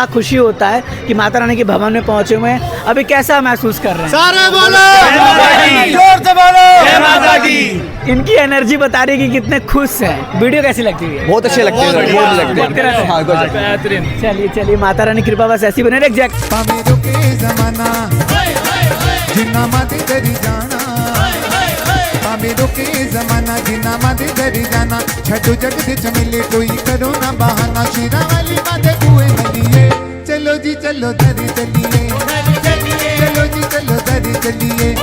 खुशी होता है कि माता रानी के भवन में पहुंचे हुए हैं। अभी कैसा महसूस कर रहे हैं? सारे बोलो जोर से बोलो जय माता दी। इनकी एनर्जी बता रही है कि कितने खुश हैं। वीडियो कैसी लगती है? बहुत अच्छे लगते हैं, बहुत लगते हैं। हाँ, बेहतरीन। चलिए चलिए, माता रानी कृपा बस ऐसी बने रहे। एग्जैक्ट पामेरो के जमाना जिन्ना मादी दरी जाना, पामेरो के जमाना जिन्ना मादी दरी जाना, छठो जग दे चमेले कोई करो ना बहाना, शीरा वाली माते कुएं नलिए, चलो जी चलो दरी चलिए, चलो जी चलो दरी चलिए।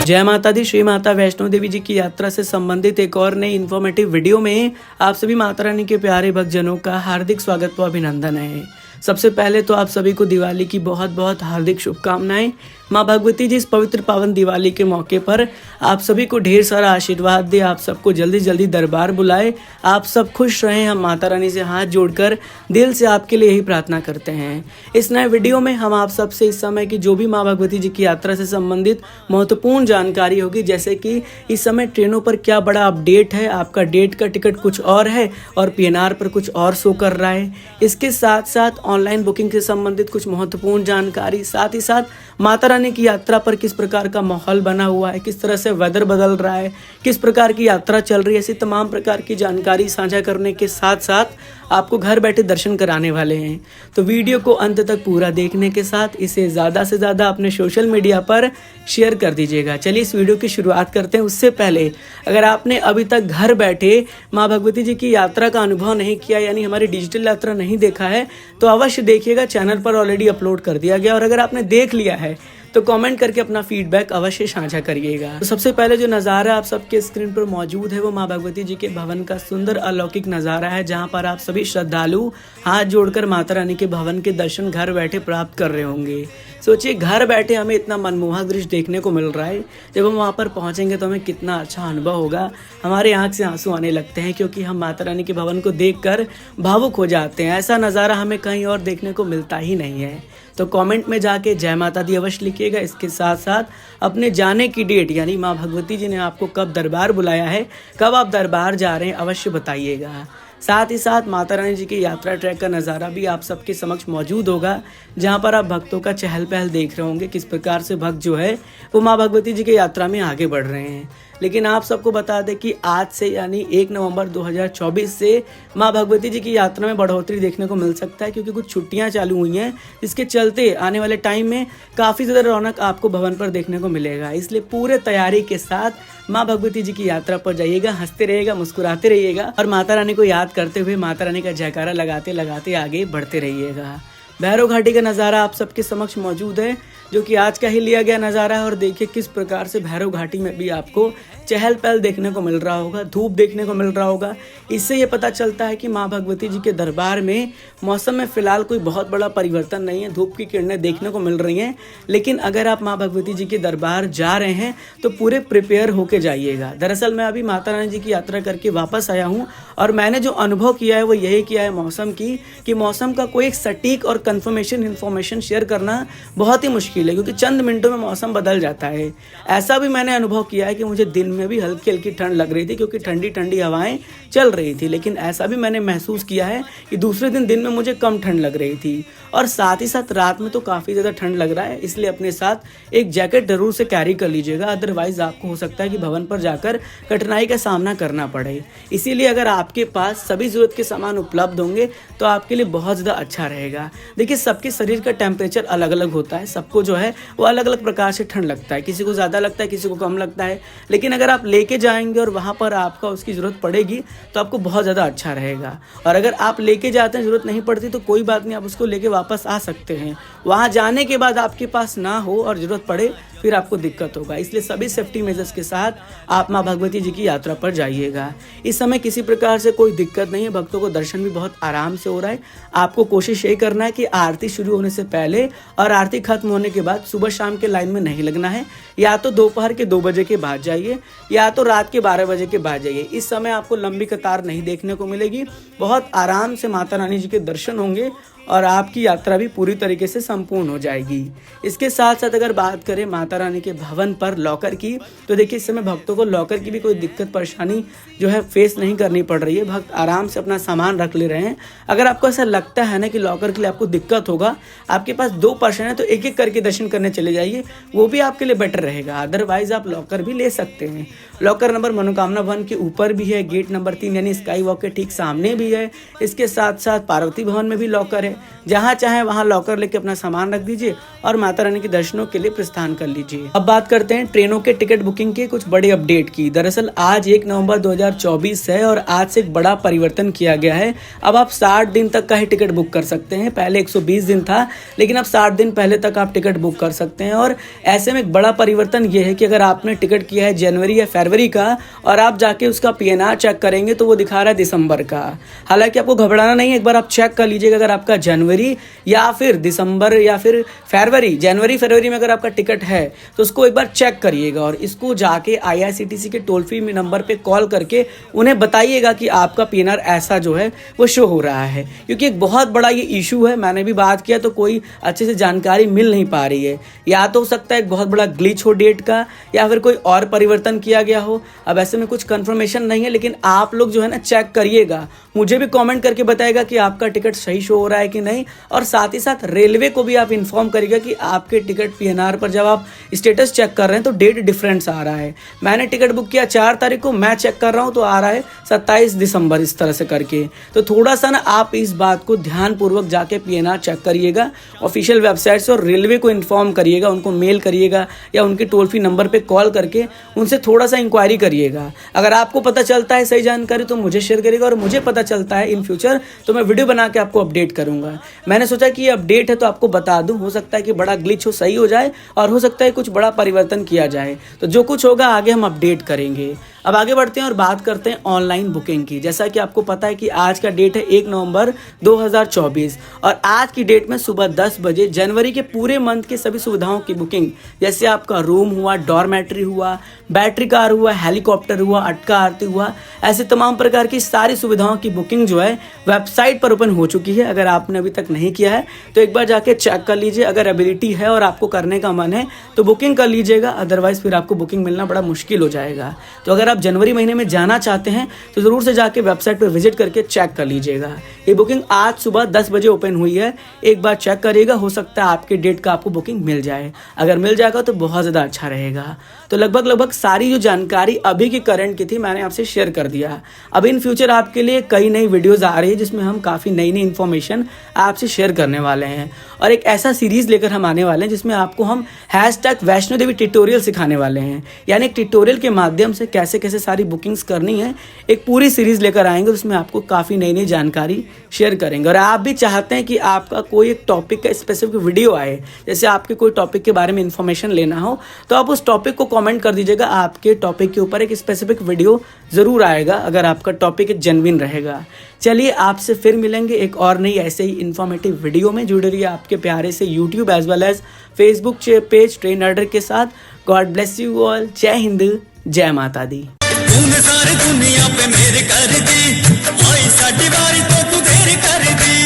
जय माता दी। श्री माता वैष्णो देवी जी की यात्रा से संबंधित एक और नई इन्फॉर्मेटिव वीडियो में आप सभी माता रानी के प्यारे भक्तजनों का हार्दिक स्वागत व अभिनंदन है। सबसे पहले तो आप सभी को दिवाली की बहुत बहुत हार्दिक शुभकामनाएं। माँ भगवती जी इस पवित्र पावन दिवाली के मौके पर आप सभी को ढेर सारा आशीर्वाद दे, आप सबको जल्दी जल्दी दरबार बुलाए, आप सब खुश रहें। हम माता रानी से हाथ जोड़कर दिल से आपके लिए यही प्रार्थना करते हैं। इस नए वीडियो में हम आप सबसे इस समय की जो भी माँ भगवती जी की यात्रा से संबंधित महत्वपूर्ण जानकारी होगी, जैसे कि इस समय ट्रेनों पर क्या बड़ा अपडेट है, आपका डेट का टिकट कुछ और है और PNR पर कुछ और शो कर रहा है। इसके साथ साथ ऑनलाइन बुकिंग से संबंधित कुछ महत्वपूर्ण जानकारी, साथ ही साथ माता रानी की यात्रा पर किस प्रकार का माहौल बना हुआ है, किस तरह से वेदर बदल रहा है, किस प्रकार की यात्रा चल रही है, ऐसी तमाम प्रकार की जानकारी साझा करने के साथ साथ आपको घर बैठे दर्शन कराने वाले हैं। तो वीडियो को अंत तक पूरा देखने के साथ इसे ज़्यादा से ज़्यादा अपने सोशल मीडिया पर शेयर कर दीजिएगा। चलिए इस वीडियो की शुरुआत करते हैं। उससे पहले अगर आपने अभी तक घर बैठे माँ भगवती जी की यात्रा का अनुभव नहीं किया, यानी हमारी डिजिटल यात्रा नहीं देखा है, तो अवश्य देखिएगा। चैनल पर ऑलरेडी अपलोड कर दिया गया। और अगर आपने देख लिया है तो कमेंट करके अपना फीडबैक अवश्य साझा करिएगा। तो सबसे पहले जो नज़ारा आप सबके स्क्रीन पर मौजूद है वो माँ भगवती जी के भवन का सुंदर अलौकिक नज़ारा है, जहाँ पर आप सभी श्रद्धालु हाथ जोड़कर माता रानी के भवन के दर्शन घर बैठे प्राप्त कर रहे होंगे। सोचिए, घर बैठे हमें इतना मनमोहक दृश्य देखने को मिल रहा है। जब हम वहाँ पर पहुँचेंगे तो हमें कितना अच्छा अनुभव होगा। हमारे आँख से आंसू आने लगते हैं, क्योंकि हम माता रानी के भवन को देखकर भावुक हो जाते हैं। ऐसा नज़ारा हमें कहीं और देखने को मिलता ही नहीं है। तो कमेंट में जाके जय माता दी अवश्य लिखिएगा। इसके साथ साथ अपने जाने की डेट, यानी माँ भगवती जी ने आपको कब दरबार बुलाया है, कब आप दरबार जा रहे हैं, अवश्य बताइएगा। साथ ही साथ माता रानी जी की यात्रा ट्रैक का नज़ारा भी आप सबके समक्ष मौजूद होगा, जहां पर आप भक्तों का चहल पहल देख रहे होंगे, किस प्रकार से भक्त जो है वो माँ भगवती जी की यात्रा में आगे बढ़ रहे हैं। लेकिन आप सबको बता दें कि आज से यानी 1 नवंबर 2024 से माँ भगवती जी की यात्रा में बढ़ोतरी देखने को मिल सकता है, क्योंकि कुछ छुट्टियां चालू हुई हैं, जिसके चलते आने वाले टाइम में काफ़ी ज़्यादा रौनक आपको भवन पर देखने को मिलेगा। इसलिए पूरे तैयारी के साथ माँ भगवती जी की यात्रा पर जाइएगा, हंसते रहिएगा, मुस्कुराते रहिएगा और माता रानी को याद करते हुए माता रानी का जयकारा लगाते लगाते आगे बढ़ते रहिएगा। भैरव घाटी का नज़ारा आप सबके समक्ष मौजूद है, जो कि आज का ही लिया गया नज़ारा है। और देखिए किस प्रकार से भैरव घाटी में भी आपको चहल पहल देखने को मिल रहा होगा, धूप देखने को मिल रहा होगा। इससे ये पता चलता है कि माँ भगवती जी के दरबार में मौसम में फ़िलहाल कोई बहुत बड़ा परिवर्तन नहीं है, धूप की किरणें देखने को मिल रही हैं। लेकिन अगर आप माँ भगवती जी के दरबार जा रहे हैं तो पूरे प्रिपेयर होके जाइएगा। दरअसल मैं अभी माता रानी जी की यात्रा करके वापस आया हूँ, और मैंने जो अनुभव किया है वो यही किया है मौसम की, कि मौसम का कोई एक सटीक और कन्फर्मेशन इन्फॉर्मेशन शेयर करना बहुत ही मुश्किल है, क्योंकि चंद मिनटों में मौसम बदल जाता है। ऐसा भी मैंने अनुभव किया है कि मुझे दिन में भी हल्की हल्की ठंड लग रही थी, क्योंकि ठंडी ठंडी हवाएं चल रही थी। लेकिन ऐसा भी मैंने महसूस किया है कि दूसरे दिन में मुझे कम ठंड लग रही थी, और साथ ही साथ रात में तो काफ़ी ज़्यादा ठंड लग रहा है। इसलिए अपने साथ एक जैकेट जरूर से कैरी कर लीजिएगा, अदरवाइज़ आपको हो सकता है कि भवन पर जाकर कठिनाई का सामना करना पड़े। इसीलिए अगर आपके पास सभी ज़रूरत के सामान उपलब्ध होंगे तो आपके लिए बहुत ज़्यादा अच्छा रहेगा। देखिए, सबके शरीर का टेम्परेचर अलग अलग होता है, सबको जो है वो अलग अलग प्रकार से ठंड लगता है, किसी को ज़्यादा लगता है, किसी को कम लगता है। लेकिन अगर आप लेके जाएंगे और वहाँ पर आपका उसकी ज़रूरत पड़ेगी तो आपको बहुत ज़्यादा अच्छा रहेगा। और अगर आप लेके जाते हैं, ज़रूरत नहीं पड़ती, तो कोई बात नहीं, आप उसको लेके वापस आ सकते हैं। वहाँ जाने के बाद आपके पास ना हो और ज़रूरत पड़े फिर आपको दिक्कत होगा। इसलिए सभी सेफ्टी मेजर्स के साथ आप माँ भगवती जी की यात्रा पर जाइएगा। इस समय किसी प्रकार से कोई दिक्कत नहीं है, भक्तों को दर्शन भी बहुत आराम से हो रहा है। आपको कोशिश यही करना है कि आरती शुरू होने से पहले और आरती खत्म होने के बाद सुबह शाम के लाइन में नहीं लगना है। या तो दोपहर के 2 बजे के बाद जाइए, या तो रात के 12 बजे के बाद जाइए। इस समय आपको लंबी कतार नहीं देखने को मिलेगी, बहुत आराम से माता रानी जी के दर्शन होंगे और आपकी यात्रा भी पूरी तरीके से संपूर्ण हो जाएगी। इसके साथ साथ अगर बात करें माता रानी के भवन पर लॉकर की, तो देखिए इस समय भक्तों को लॉकर की भी कोई दिक्कत परेशानी जो है फेस नहीं करनी पड़ रही है। भक्त आराम से अपना सामान रख ले रहे हैं। अगर आपको ऐसा लगता है ना कि लॉकर के लिए आपको दिक्कत होगा, आपके पास 2 पर्सन है तो एक एक करके दर्शन करने चले जाइए, वो भी आपके लिए बेटर रहेगा। अदरवाइज आप लॉकर भी ले सकते हैं। लॉकर नंबर मनोकामना भवन के ऊपर भी है, गेट नंबर 3 यानी स्काई वॉक के ठीक सामने भी है। इसके साथ साथ पार्वती भवन में भी लॉकर है। जहां चाहे वहां लॉकर लेके अपना सामान रख दीजिए और माता रानी के दर्शनों के लिए प्रस्थान कर लीजिए। अब बात करते हैं ट्रेनों के टिकट बुकिंग के कुछ बड़े अपडेट की। दरअसल आज 1 नवंबर 2024 है और आज से एक बड़ा परिवर्तन किया गया है। अब आप 60 दिन तक का ही टिकट बुक कर सकते हैं। पहले 120 दिन था, लेकिन अब 60 दिन पहले तक आप टिकट बुक कर सकते हैं। और ऐसे में एक बड़ा परिवर्तन ये है कि अगर आपने टिकट किया है जनवरी या फरवरी का और आप जाके उसका PNR चेक करेंगे तो वो दिखा रहा है दिसंबर का। हालांकि आपको घबराना नहीं है, एक बार आप चेक कर लीजिएगा। अगर आपका जनवरी या फिर दिसंबर या फिर फरवरी, जनवरी फरवरी में अगर आपका टिकट है तो उसको एक बार चेक करिएगा और इसको जाके IRCTC के टोल फ्री नंबर पे कॉल करके उन्हें बताइएगा कि आपका PNR ऐसा जो है वो शो हो रहा है। क्योंकि एक बहुत बड़ा ये इशू है, मैंने भी बात किया तो कोई अच्छे से जानकारी मिल नहीं पा रही है। या तो हो सकता है एक बहुत बड़ा ग्लिच हो डेट का, या फिर कोई और परिवर्तन किया गया हो। अब ऐसे में कुछ कंफर्मेशन नहीं है, लेकिन आप लोग जो है ना चेक करिएगा। मुझे भी कमेंट करके बताएगा कि आपका टिकट सही शो हो रहा है कि नहीं। और साथ ही साथ रेलवे को भी आप इन्फॉर्म करिएगा कि आपके टिकट PNR पर जब आप स्टेटस चेक कर रहे हैं तो डेट डिफरेंस आ रहा है। मैंने टिकट बुक किया 4 तारीख को, मैं चेक कर रहा हूं तो आ रहा है 27 दिसंबर, इस तरह से करके। तो थोड़ा सा ना आप इस बात को ध्यानपूर्वक जाके PNR चेक करिएगा। ऑफिशियल वेबसाइट से और रेलवे को इन्फॉर्म करिएगा, उनको मेल करिएगा या उनके टोल फ्री नंबर पर कॉल करके उनसे थोड़ा सा इंक्वायरी करिएगा। अगर आपको पता चलता है सही जानकारी तो मुझे शेयर करिएगा, और मुझे पता चलता है इन फ्यूचर तो मैं वीडियो बना के आपको अपडेट करूंगा। मैंने सोचा कि ये अपडेट है तो आपको बता दूं। हो सकता है कि बड़ा ग्लिच हो, सही हो जाए, और हो सकता है कुछ बड़ा परिवर्तन किया जाए। तो जो कुछ होगा आगे हम अपडेट करेंगे। अब आगे बढ़ते हैं और बात करते हैं ऑनलाइन बुकिंग की। जैसा कि आपको पता है कि आज का डेट है 1 नवंबर 2024 और आज की डेट में सुबह 10 बजे जनवरी के पूरे मंथ के सभी सुविधाओं की बुकिंग, जैसे आपका रूम हुआ, डॉर्मेट्री हुआ, बैटरी कार हुआ, हेलीकॉप्टर हुआ, अटका आरती हुआ, ऐसे तमाम प्रकार की सारी सुविधाओं की बुकिंग जो है वेबसाइट पर ओपन हो चुकी है। अगर आपने अभी तक नहीं किया है तो एक बार जाके चेक कर लीजिए। अगर एबिलिटी है और आपको करने का मन है तो बुकिंग कर लीजिएगा, अदरवाइज फिर आपको बुकिंग मिलना बड़ा मुश्किल हो जाएगा। तो अगर आप जनवरी महीने में जाना चाहते हैं तो ज़रूर से जाके वेबसाइट पर विजिट करके चेक कर लीजिएगा। ये बुकिंग आज सुबह 10 बजे ओपन हुई है, एक बार चेक करिएगा। हो सकता है आपके डेट का आपको बुकिंग मिल जाए। अगर मिल जाएगा तो बहुत ज़्यादा अच्छा रहेगा। तो लगभग सारी जो जानकारी अभी की करंट की थी मैंने आपसे शेयर कर दिया। अब इन फ्यूचर आपके लिए कई नई वीडियोज़ आ रही है जिसमें हम काफ़ी नई इन्फॉर्मेशन आपसे शेयर करने वाले हैं, और एक ऐसा सीरीज़ लेकर हम आने वाले हैं जिसमें आपको हम #वैष्णो देवी ट्यूटोरियल सिखाने वाले हैं। यानी एक ट्यूटोरियल के माध्यम से कैसे कैसे सारी बुकिंग्स करनी है, एक पूरी सीरीज़ लेकर आएंगे जिसमें आपको काफ़ी नई जानकारी शेयर करेंगे। और आप भी चाहते हैं कि आपका कोई एक टॉपिक का स्पेसिफिक वीडियो आए, जैसे आपके कोई टॉपिक के बारे में इन्फॉर्मेशन लेना हो तो आप उस टॉपिक को कमेंट कर दीजिएगा। आपके टॉपिक के ऊपर एक स्पेसिफिक वीडियो ज़रूर आएगा अगर आपका टॉपिक एक जेन्युइन रहेगा। चलिए आपसे फिर मिलेंगे एक और नई ऐसे ही इन्फॉर्मेटिव वीडियो में। जुड़े रहिए आपके प्यारे से YouTube as well as Facebook page train rider के साथ। God bless you all. जय हिंद, जय माता दी। तूने सारी दुनिया पे मेरे कर दी, आई साडी वारी तो तू देर कर दी।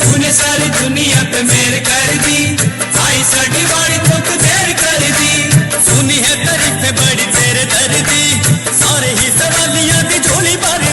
तूने सारी दुनिया पे मेरे कर दी, आई साडी वारी